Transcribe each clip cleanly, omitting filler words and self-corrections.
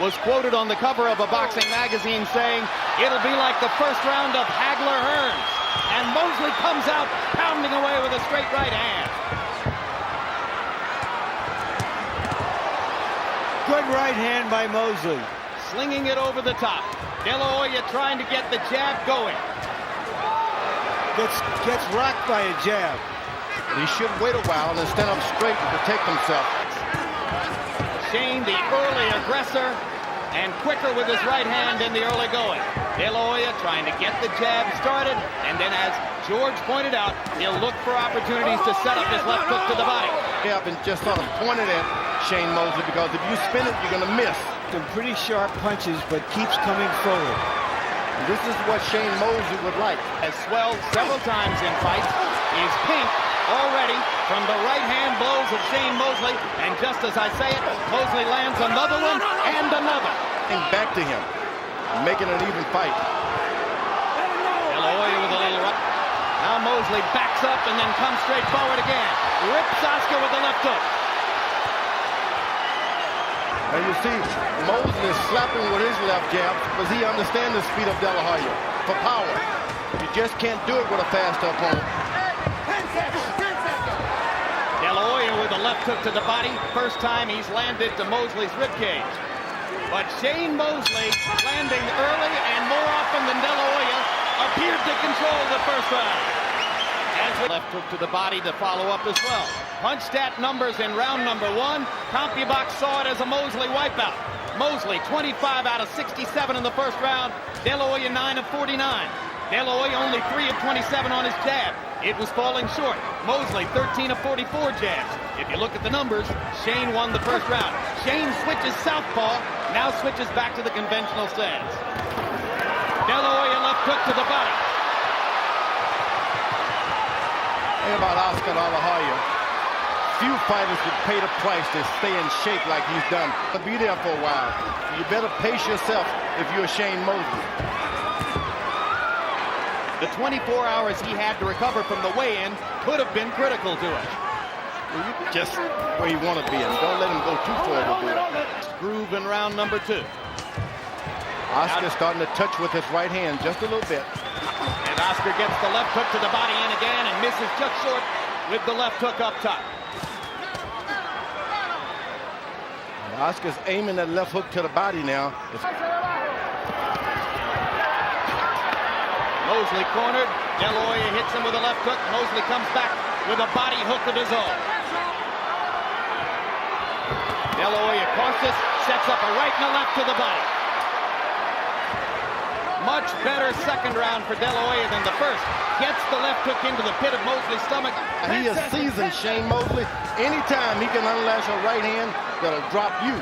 was quoted on the cover of a boxing magazine saying, "It'll be like the first round of Hagler-Hearns." And Mosely comes out pounding away with a straight right hand. Good right hand by Mosely. Slinging it over the top. De La Hoya trying to get the jab going. Gets rocked by a jab. He should wait a while and stand up straight to protect himself. Shane, the early aggressor, and quicker with his right hand in the early going. De La Hoya trying to get the jab started, and then as George pointed out, he'll look for opportunities to set up his left hook to the body. Yeah, and just sort of pointed at Shane Mosely, because if you spin it, you're going to miss. Some pretty sharp punches, but keeps coming forward. And this is what Shane Mosely would like. Has swelled several times in fights. He's pink already from the right-hand blows of Shane Mosely, and just as I say it, Mosely lands another one and another. And back to him, making an even fight. De La Hoya with a little right. Now Mosely backs up and then comes straight forward again. Rips Oscar with the left hook. And you see, Mosely is slapping with his left jab because he understands the speed of De La Hoya for power. You just can't do it with a faster opponent. De La Hoya with a left hook to the body. First time he's landed to Mosley's ribcage. But Shane Mosely, landing early and more often than De La Hoya, appeared to control the first round. As left hook to the body to follow up as well. Punch stat numbers in round number 1. CompuBox saw it as a Mosely wipeout. Mosely 25 out of 67 in the first round. De La Hoya 9 of 49. De La Hoya only 3 of 27 on his jab. It was falling short. Mosely 13 of 44 jabs. If you look at the numbers, Shane won the first round. Shane switches southpaw, now switches back to the conventional stance. De La Hoya left hook to the body. Think about Oscar De La Hoya. Few fighters would pay the price to stay in shape like he's done. To be there for a while. You better pace yourself if you're Shane Mosely. The 24 hours he had to recover from the weigh-in could have been critical to him. Just where you want to be, and don't let him go too far to do it. Groove in round number 2. Oscar starting to touch with his right hand just a little bit. And Oscar gets the left hook to the body in again and misses just short with the left hook up top. And Oscar's aiming that left hook to the body now. Mosely cornered. De La Hoya hits him with a left hook. Mosely comes back with a body hook of his own. De La Hoya cautious, sets up a right and a left to the body. Much better second round for De La Hoya than the first. Gets the left hook into the pit of Mosley's stomach. He is seasoned, Shane Mosely. Anytime he can unlash a right hand that'll drop you.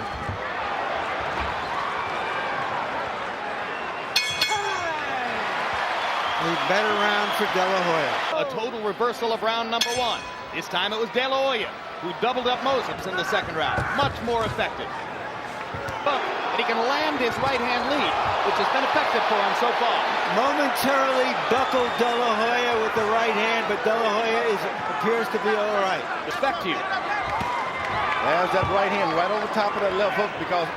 A better round for De La Hoya. A total reversal of round number 1. This time it was De La Hoya who doubled up Mosely in the second round. Much more effective. But he can land his right-hand lead, which has been effective for him so far. Momentarily buckled De La Hoya with the right hand, but De La Hoya appears to be all right. Respect to you. There's that right hand right over top of that left hook, because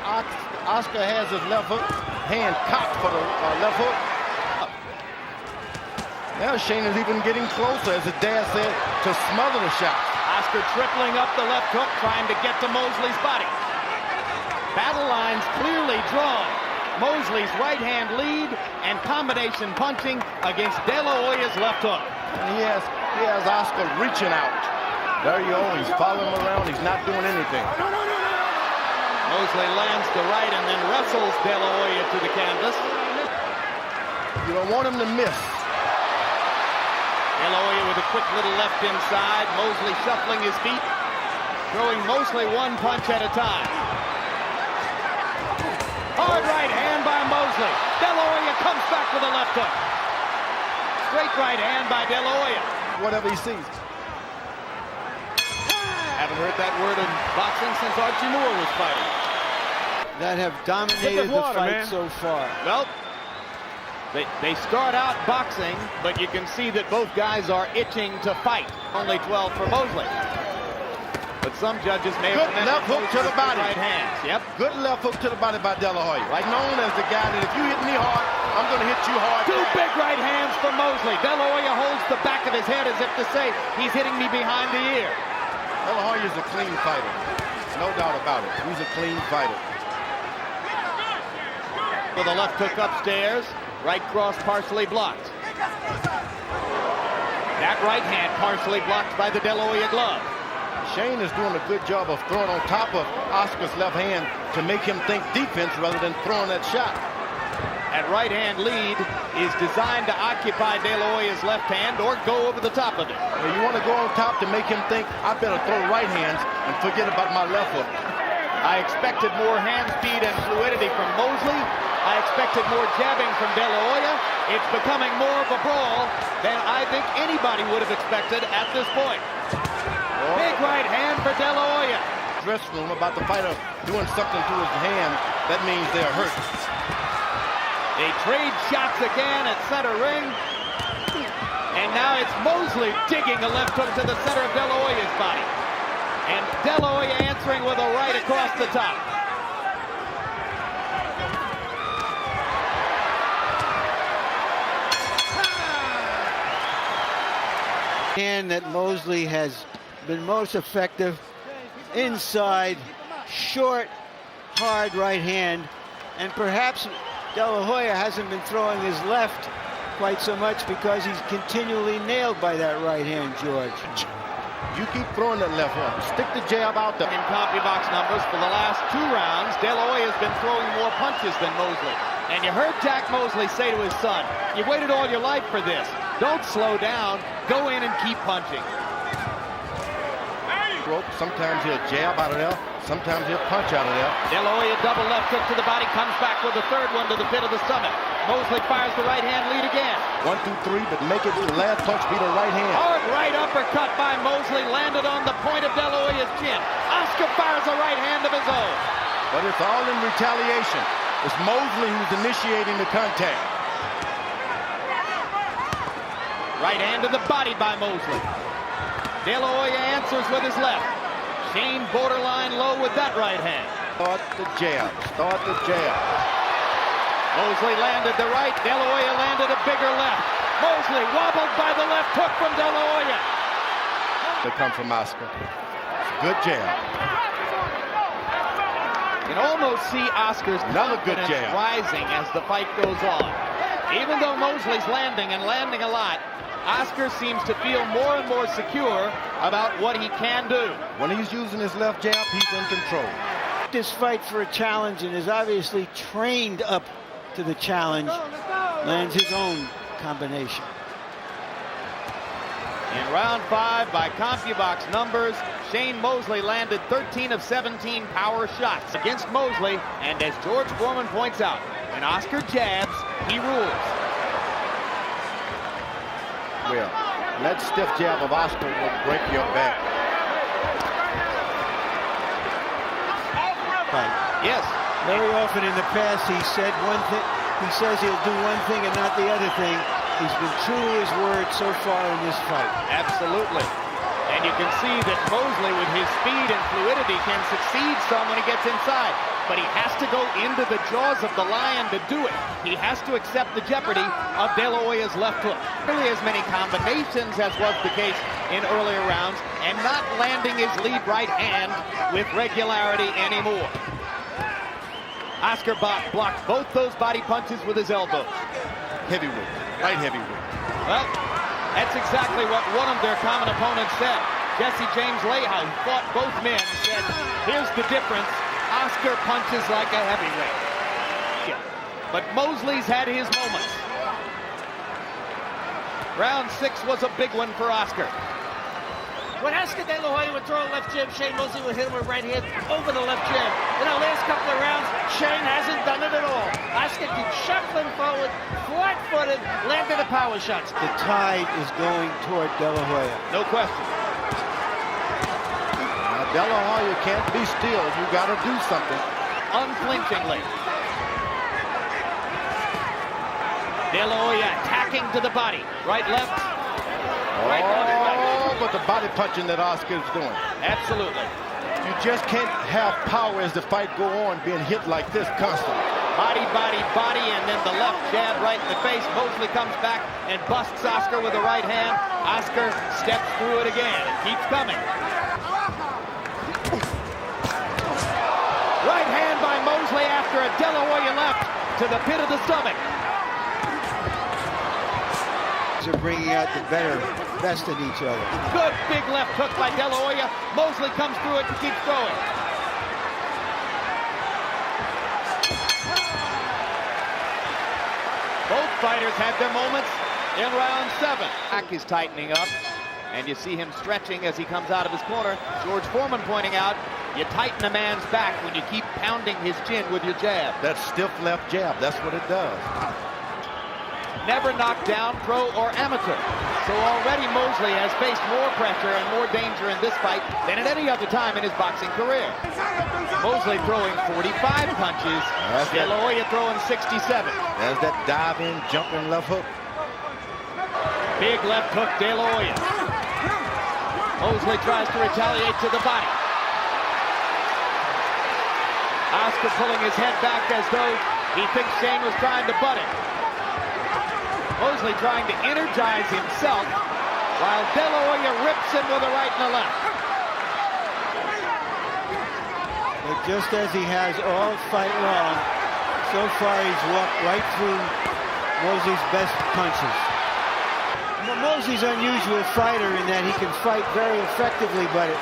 Oscar has his left hook hand cocked for the left hook. Now Shane is even getting closer, as his dad said, to smother the shot. Oscar tripling up the left hook, trying to get to Mosley's body. Battle lines clearly drawn. Mosley's right hand lead and combination punching against De La Hoya's left hook. And he has Oscar reaching out. There you go, he's following him around, he's not doing anything. Mosely lands the right and then wrestles De La Hoya to the canvas. You don't want him to miss. De La Hoya with a quick little left inside. Mosely shuffling his feet, throwing mostly one punch at a time. Hard right hand by Mosely. De La Hoya comes back with a left hook. Straight right hand by De La Hoya. Whatever he sees. Haven't heard that word in boxing since Archie Moore was fighting. That have dominated the fight so far. Well, they start out boxing, but you can see that both guys are itching to fight. Only 12 for Mosely. But some judges may Good have left hook to the body. right hands. Yep. Good left hook to the body by De La Hoya. Right, known as the guy that if you hit me hard, I'm going to hit you hard. Two big right hands from Mosely. De La Hoya holds the back of his head as if to say, he's hitting me behind the ear. De La Hoya is a clean fighter. No doubt about it. He's a clean fighter. With a left hook upstairs. Right cross partially blocked. That right hand partially blocked by the De La Hoya glove. Shane is doing a good job of throwing on top of Oscar's left hand to make him think defense rather than throwing that shot. That right hand lead is designed to occupy De La Hoya's left hand or go over the top of it. Well, you want to go on top to make him think, I better throw right hands and forget about my left hook. I expected more hand speed and fluidity from Mosely. I expected more jabbing from De La Hoya. It's becoming more of a brawl than I think anybody would have expected at this point. Big right hand for De La Hoya. Dressing room about the fighter doing something to his hand, that means they're hurt. They trade shots again at center ring. And now it's Mosely digging a left hook to the center of De La Hoya's body. And De La Hoya answering with a right across the top. Hand that Mosely has been most effective inside, short, hard right hand, and perhaps De La Hoya hasn't been throwing his left quite so much because he's continually nailed by that right hand, George. You keep throwing that left one. Stick the jab out there. In CompuBox numbers for the last 2 rounds, De La Hoya has been throwing more punches than Mosely. And you heard Jack Mosely say to his son, you waited all your life for this. Don't slow down. Go in and keep punching. Sometimes he'll jab out of there. Sometimes he'll punch out of there. De La Hoya double left hook to the body, comes back with a third one to the pit of the stomach. Mosely fires the right hand lead again. 1, 2, 3, but make it the last punch be the right hand. Hard right uppercut by Mosely, landed on the point of De La Hoya's chin. Oscar fires a right hand of his own. But it's all in retaliation. It's Mosely who's initiating the contact. Right hand to the body by Mosely. De La Hoya answers with his left. Shane borderline low with that right hand. Start the jab. Start the jab. Mosely landed the right. De La Hoya landed a bigger left. Mosely wobbled by the left hook from De La Hoya. They come from Oscar. It's a good jab. You can almost see Oscar's another good jab rising as the fight goes on. Even though Mosley's landing and landing a lot, Oscar seems to feel more and more secure about what he can do. When he's using his left jab, he's in control. This fight for a challenge and is obviously trained up to the challenge. Lands his own combination. In round 5, by CompuBox numbers, Shane Mosely landed 13 of 17 power shots against Mosely. And as George Foreman points out, when Oscar jabs, he rules. Well, that stiff jab of Oscar will break your back. Right. Yes. Very often in the past, he said one thing. He says he'll do one thing and not the other thing. He's been true to his word so far in this fight. Absolutely. And you can see that Mosely, with his speed and fluidity, can succeed some when he gets inside. But he has to go into the jaws of the lion to do it. He has to accept the jeopardy of De La Hoya's left hook. Really as many combinations as was the case in earlier rounds, and not landing his lead right hand with regularity anymore. Oscar blocked both those body punches with his elbows. Heavyweight, right heavyweight. Well, that's exactly what one of their common opponents said. Jesse James Lehow, who fought both men, said, here's the difference. Oscar punches like a heavyweight. But Mosley's had his moments. Round 6 was a big one for Oscar. When Oscar De La Hoya would throw a left jab, Shane Mosely would hit him with right hand over the left jab. In the last couple of rounds, Shane hasn't done it at all. Oscar keeps shuffling forward, flat-footed, landing the power shots. The tide is going toward De La Hoya. No question. De La Hoya can't be still. You got to do something. Unflinchingly. De La Hoya attacking to the body. Right, left. Right, left. about the body punching that Oscar is doing. Absolutely. You just can't have power as the fight go on being hit like this constantly. Body, body, body, and then the left jab right in the face. Mosely comes back and busts Oscar with the right hand. Oscar steps through it again and keeps coming. Right hand by Mosely after a De La Hoya left to the pit of the stomach. They're bringing out the best in each other. Good big left hook by De La Hoya. Mosely comes through it and keeps throwing. Both fighters had their moments in round 7. Back is tightening up, and you see him stretching as he comes out of his corner. George Foreman pointing out, you tighten a man's back when you keep pounding his chin with your jab. That stiff left jab, that's what it does. Never knocked down, pro or amateur. So already Mosely has faced more pressure and more danger in this fight than at any other time in his boxing career. Mosely throwing 45 punches, De La Hoya throwing 67. There's that dive-in, jumping left hook. Big left hook, De La Hoya. Mosely tries to retaliate to the body. Oscar pulling his head back as though he thinks Shane was trying to butt him. Mosely trying to energize himself while De La Hoya rips him with a right and a left. But just as he has all fight long, so far he's walked right through Mosley's best punches. Mosley's an unusual fighter in that he can fight very effectively, but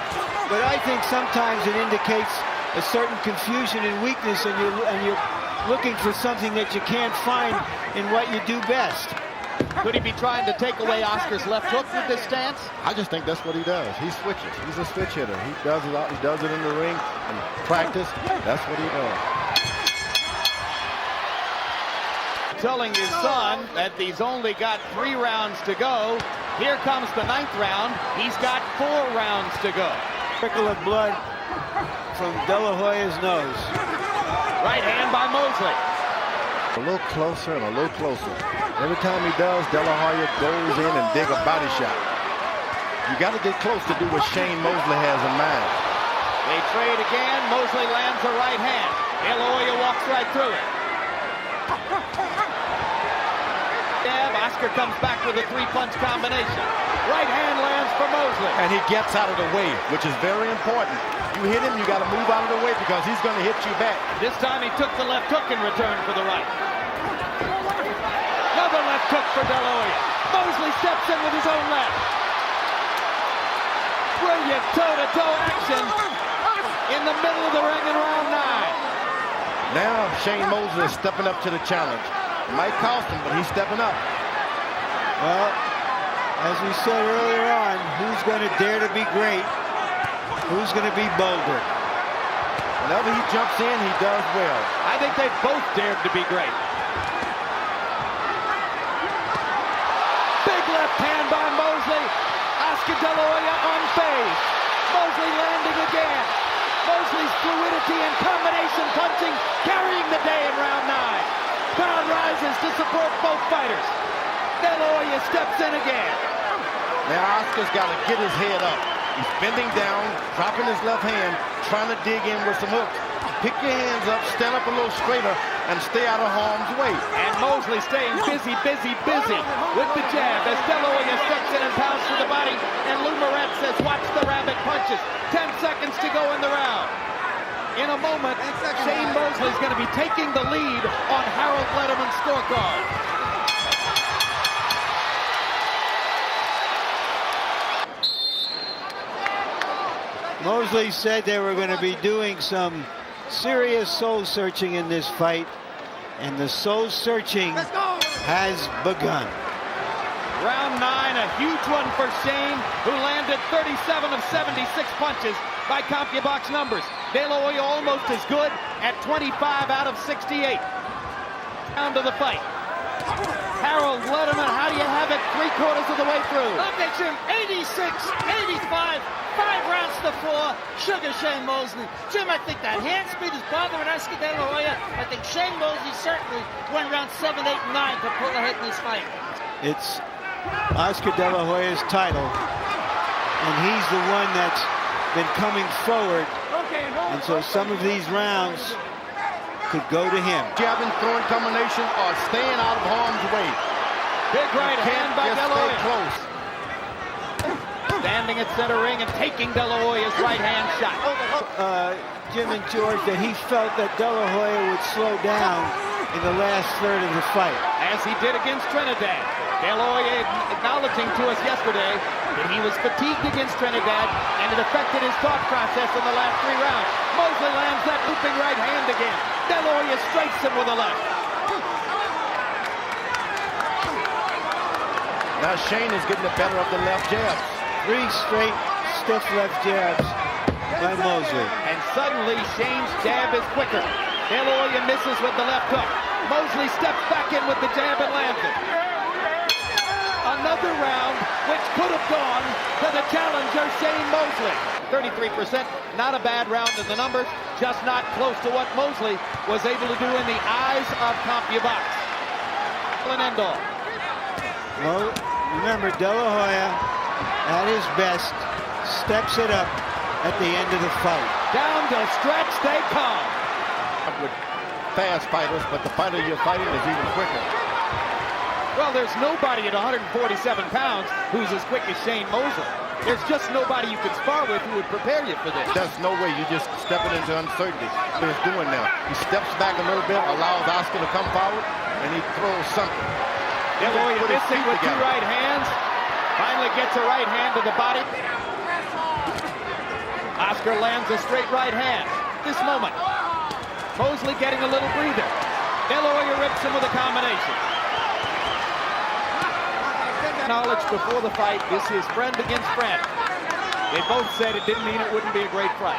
I think sometimes it indicates a certain confusion and weakness, and you're looking for something that you can't find in what you do best. Could he be trying to take away Oscar's left hook with this stance? I just think that's what he does. He switches. He's a switch hitter. He does it out. He does it in the ring and practice. That's what he does. Telling his son that he's only got 3 rounds to go. Here comes the 9th round. He's got 4 rounds to go. Trickle of blood from De La Hoya's nose. Right hand by Mosely. A little closer and a little closer. Every time he does, De La Hoya goes in and dig a body shot. You got to get close to do what Shane Mosely has in mind. They trade again. Mosely lands a right hand. De La Hoya walks right through it. Oscar comes back with a 3-punch combination. Right hand lands for Mosely. And he gets out of the way, which is very important. You hit him, you got to move out of the way because he's going to hit you back. This time he took the left hook in return for the right. Another left hook for De La Hoya. Mosely steps in with his own left. Brilliant toe-to-toe action in the middle of the ring in round 9. Now Shane Mosely is stepping up to the challenge. It might cost him, but he's stepping up. Well, as we said earlier on, who's going to dare to be great? Who's going to be bolder? Whenever he jumps in, he does well. I think they both dared to be great. Big left hand by Mosely. Oscar De La Hoya unfazed. Mosely landing again. Mosely's fluidity and combination punching carrying the day in round 9. Crowd rises to support both fighters. De La Hoya steps in again. Now Oscar's got to get his head up. He's bending down, dropping his left hand, trying to dig in with some hooks. Pick your hands up, stand up a little straighter, and stay out of harm's way. And Mosely staying busy with the jab as De La Hoya steps in and pounds to the body. And Lou Moret says, watch the rabbit punches. 10 seconds to go in the round. In a moment, Shane Mosely is going to be taking the lead on Harold Letterman's scorecard. Mosely said they were going to be doing some serious soul searching in this fight, and the soul searching has begun. Round 9, a huge one for Shane, who landed 37 of 76 punches by CompuBox numbers. De La Hoya almost as good at 25 out of 68. Down to the fight. Harold Letterman, how do you have it 3/4 of the way through? Look at Jim, 86, 85, 5 rounds to 4. Sugar Shane Mosely. Jim, I think that hand speed is bothering Oscar De La Hoya. I think Shane Mosely certainly went round 7, 8, and 9 to pull ahead in this fight. It's Oscar De La Hoya's title, and he's the one that's been coming forward. And so some of these rounds could go to him. Jabbing, throwing combination, or staying out of harm's way. Big right hand by De La Hoya. Close. Standing at center ring and taking De La Hoya's right hand shot. Jim and George, that he felt that De La Hoya would slow down in the last third of the fight. As he did against Trinidad. De La Hoya acknowledging to us yesterday that he was fatigued against Trinidad and it affected his thought process in the last 3 rounds. Mosely lands that looping right hand again. De La Hoya strikes him with a left. Now Shane is getting the better of the left jabs. 3 straight stiff left jabs by Mosely. And suddenly Shane's jab is quicker. De La Hoya misses with the left hook. Mosely steps back in with the jab and lands it. Another round which could have gone to the challenger, Shane Mosely. 33%, not a bad round in the numbers, just not close to what Mosely was able to do in the eyes of CompuBox. And end all. Well, remember, De La Hoya, at his best, steps it up at the end of the fight. Down the stretch they come. With fast fighters, but the fighter you're fighting is even quicker. Well, there's nobody at 147 pounds who's as quick as Shane Mosely. There's just nobody you could spar with who would prepare you for this. There's no way. You're just stepping into uncertainty. What he's doing now. He steps back a little bit, allows Oscar to come forward, and he throws something. De La Hoya missing with 2 right hands. Finally gets a right hand to the body. Oscar lands a straight right hand. This moment, Mosely getting a little breather. De La Hoya rips him with a combination. Knowledge before the fight, this is friend against friend. They both said it didn't mean it wouldn't be a great fight.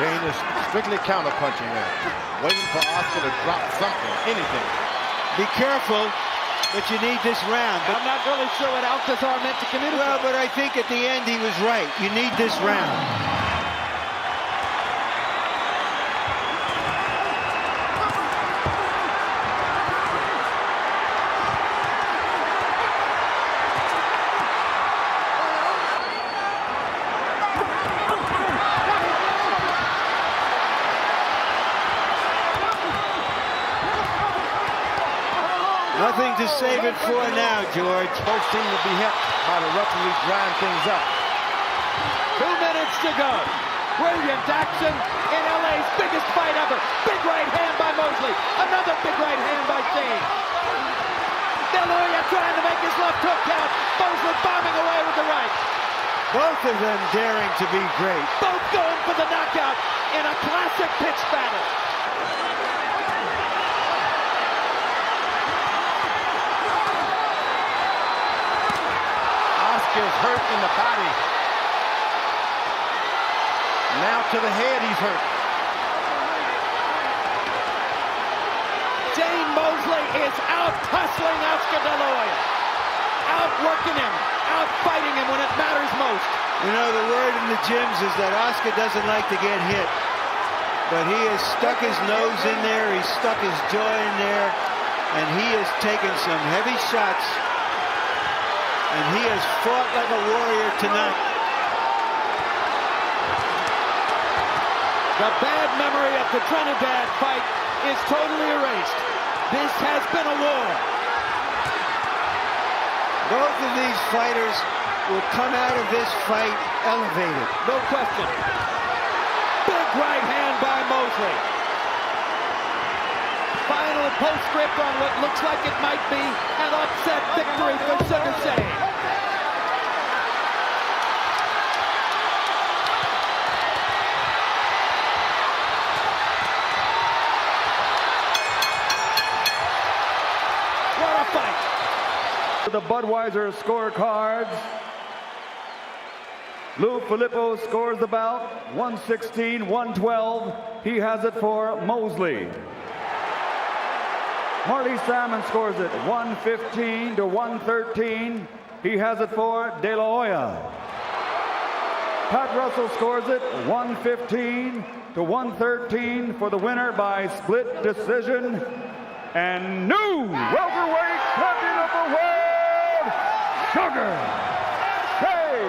Shane is strictly counterpunching now, waiting for Oscar to drop something, anything. Be careful, but you need this round. But I'm not really sure what Alcazar meant to communicate. well, but I think at the end he was right. You need this round. Nothing to save it for now, George. Both seem to be hit by the referee drying things up. 2 minutes to go. Brilliant action in LA's biggest fight ever. Big right hand by Mosely. Another big right hand by Shane. De La Hoya trying to make his left hook count. Mosely bombing away with the right. Both of them daring to be great. Both going for the knockout in a classic pitch battle. Oscar's hurt in the body. Now to the head he's hurt. Shane Mosely is out hustling Oscar De La Hoya. Outworking him, out-fighting him when it matters most. You know, the word in the gyms is that Oscar doesn't like to get hit. But he has stuck his nose in there, he's stuck his jaw in there, and he has taken some heavy shots. And he has fought like a warrior tonight. The bad memory of the Trinidad fight is totally erased. This has been a war. Both of these fighters will come out of this fight elevated. No question. Big right hand by Mosely. Final postscript on what looks like it might be an upset victory for Sugar Shane. What a fight. The Budweiser scorecards. Lou Filippo scores the bout 116-112. He has it for Mosely. Marty Salmon scores it 115-113. He has it for De La Hoya. Pat Russell scores it 115 to 113 for the winner by split decision. And new welterweight champion of the world, Sugar Shane